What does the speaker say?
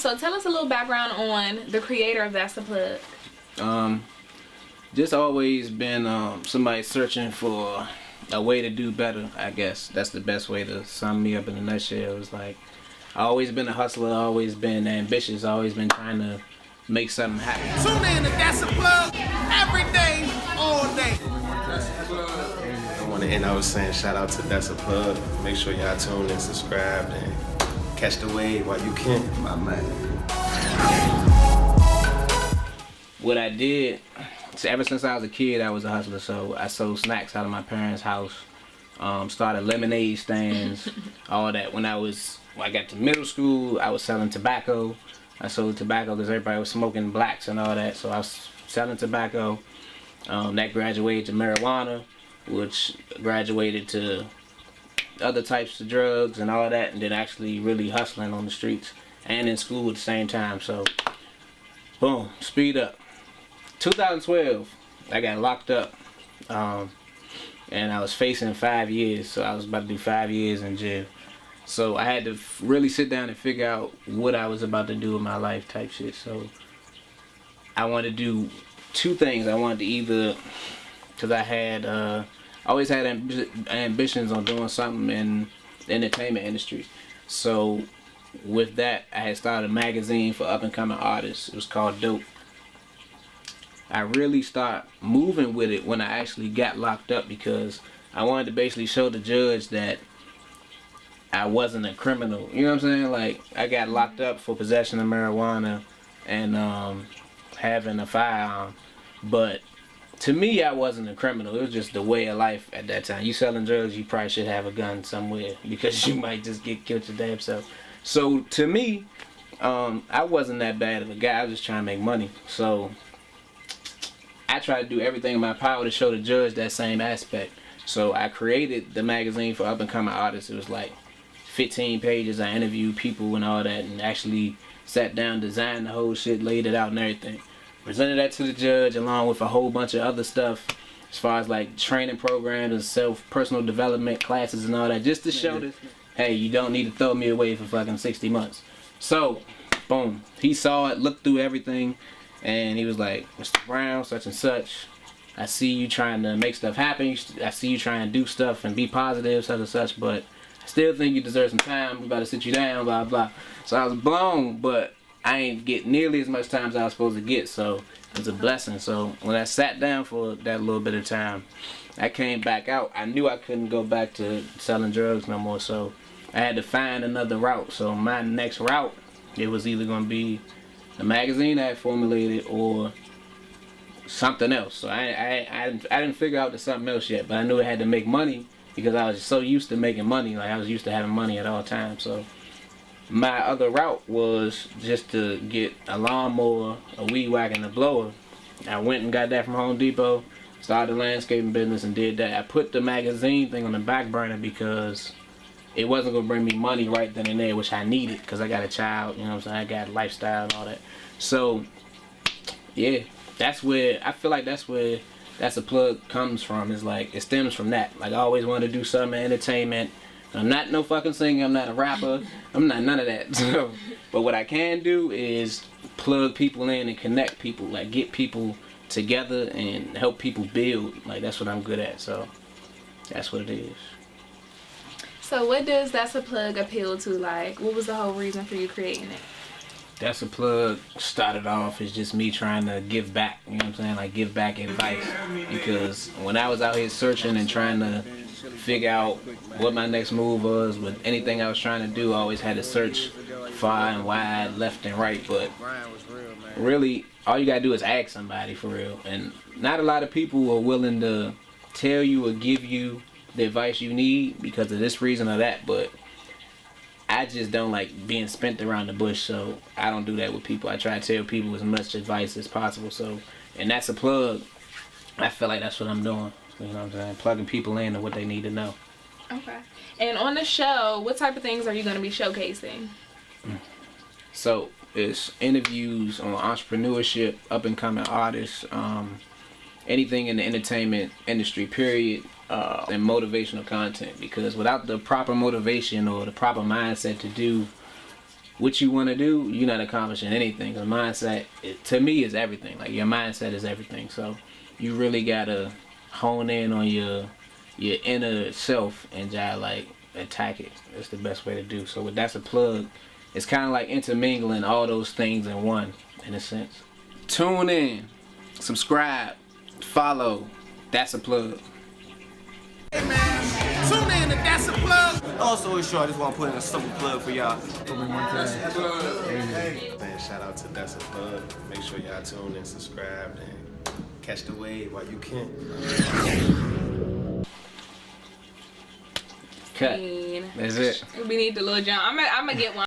So tell us a little background on the creator of That's the Plug. Just always been somebody searching for a way to do better, I guess. That's the best way to sum me up in a nutshell. It's like, I always been a hustler, always been ambitious, always been trying to make something happen. Tune in to That's the Plug every day, all day. I want to end out saying shout out to That's a Plug. Make sure y'all tune in, subscribe, and catch the wave while you can, my man. What I did, so ever since I was a kid, I was a hustler. So I sold snacks out of my parents' house, started lemonade stands, all that. When I got to middle school, I was selling tobacco. I sold tobacco because everybody was smoking blacks and all that. So I was selling tobacco. That graduated to marijuana, which graduated to other types of drugs and all that, and then actually really hustling on the streets and in school at the same time. So, boom, speed up. 2012, I got locked up, and I was facing 5 years, so I was about to do 5 years in jail. So I had to really sit down and figure out what I was about to do with my life type shit. So I wanted to do two things. I wanted to either, because I had always had ambitions on doing something in the entertainment industry. So with that, I had started a magazine for up and coming artists. It was called Dope. I really started moving with it when I actually got locked up, because I wanted to basically show the judge that I wasn't a criminal. You know what I'm saying? Like, I got locked up for possession of marijuana and having a firearm. But to me, I wasn't a criminal. It was just the way of life at that time. You selling drugs, you probably should have a gun somewhere, because you might just get killed your damn self. So to me, I wasn't that bad of a guy. I was just trying to make money. So I tried to do everything in my power to show the judge that same aspect. So I created the magazine for up and coming artists. It was like 15 pages. I interviewed people and all that, and actually sat down, designed the whole shit, laid it out and everything. Presented that to the judge along with a whole bunch of other stuff as far as like training programs and personal development classes and all that, just to show this, hey, you don't need to throw me away for fucking 60 months. So, boom. He saw it, looked through everything, and he was like, Mr. Brown, such and such, I see you trying to make stuff happen. I see you trying to do stuff and be positive, such and such, but I still think you deserve some time. We about to sit you down, blah, blah. So I was blown, but I ain't get nearly as much time as I was supposed to get, so it was a blessing. So when I sat down for that little bit of time, I came back out. I knew I couldn't go back to selling drugs no more, so I had to find another route. So my next route, it was either going to be the magazine I had formulated or something else. So I didn't figure out the something else yet, but I knew I had to make money because I was so used to making money. Like, I was used to having money at all times. So my other route was just to get a lawnmower, a weed whacker, and a blower. I went and got that from Home Depot, started a landscaping business and did that. I put the magazine thing on the back burner because it wasn't going to bring me money right then and there, which I needed because I got a child, you know what I'm saying? I got a lifestyle and all that. So, yeah, that's where, I feel like that's where That's a Plug comes from. It's like, it stems from that. Like, I always wanted to do something in entertainment. I'm not no fucking singer, I'm not a rapper, I'm not none of that. So, but what I can do is plug people in and connect people, like get people together and help people build. Like, that's what I'm good at, so that's what it is. So what does That's a Plug appeal to? Like, what was the whole reason for you creating it? That's a Plug started off as just me trying to give back, you know what I'm saying? Like, give back advice. Because when I was out here searching and trying to figure out what my next move was with anything I was trying to do, I always had to search far and wide, left and right. But really, all you gotta do is ask somebody for real. And not a lot of people are willing to tell you or give you the advice you need because of this reason or that. But I just don't like being spent around the bush, so I don't do that with people. I try to tell people as much advice as possible. So, and That's a Plug. I feel like that's what I'm doing. You know what I'm saying? Plugging people in and what they need to know. Okay. And on the show, what type of things are you going to be showcasing? So it's interviews on entrepreneurship, up and coming artists, anything in the entertainment industry, period, and motivational content. Because without the proper motivation or the proper mindset to do what you want to do, you're not accomplishing anything. Cause mindset, to me, is everything. Like your mindset is everything. So you really gotta hone in on your inner self and just like attack it. That's the best way to do. So with That's a Plug, it's kind of like intermingling all those things in one, in a sense. Tune in, subscribe, follow. That's a Plug. Hey man, tune in to That's a Plug. Also, sure, I just want to put in a simple plug for y'all. Man, shout out to That's a Plug. Make sure y'all tune in, subscribe, and catch the wave while you can. Cut. That's it. We need the little John. I'm gonna get one.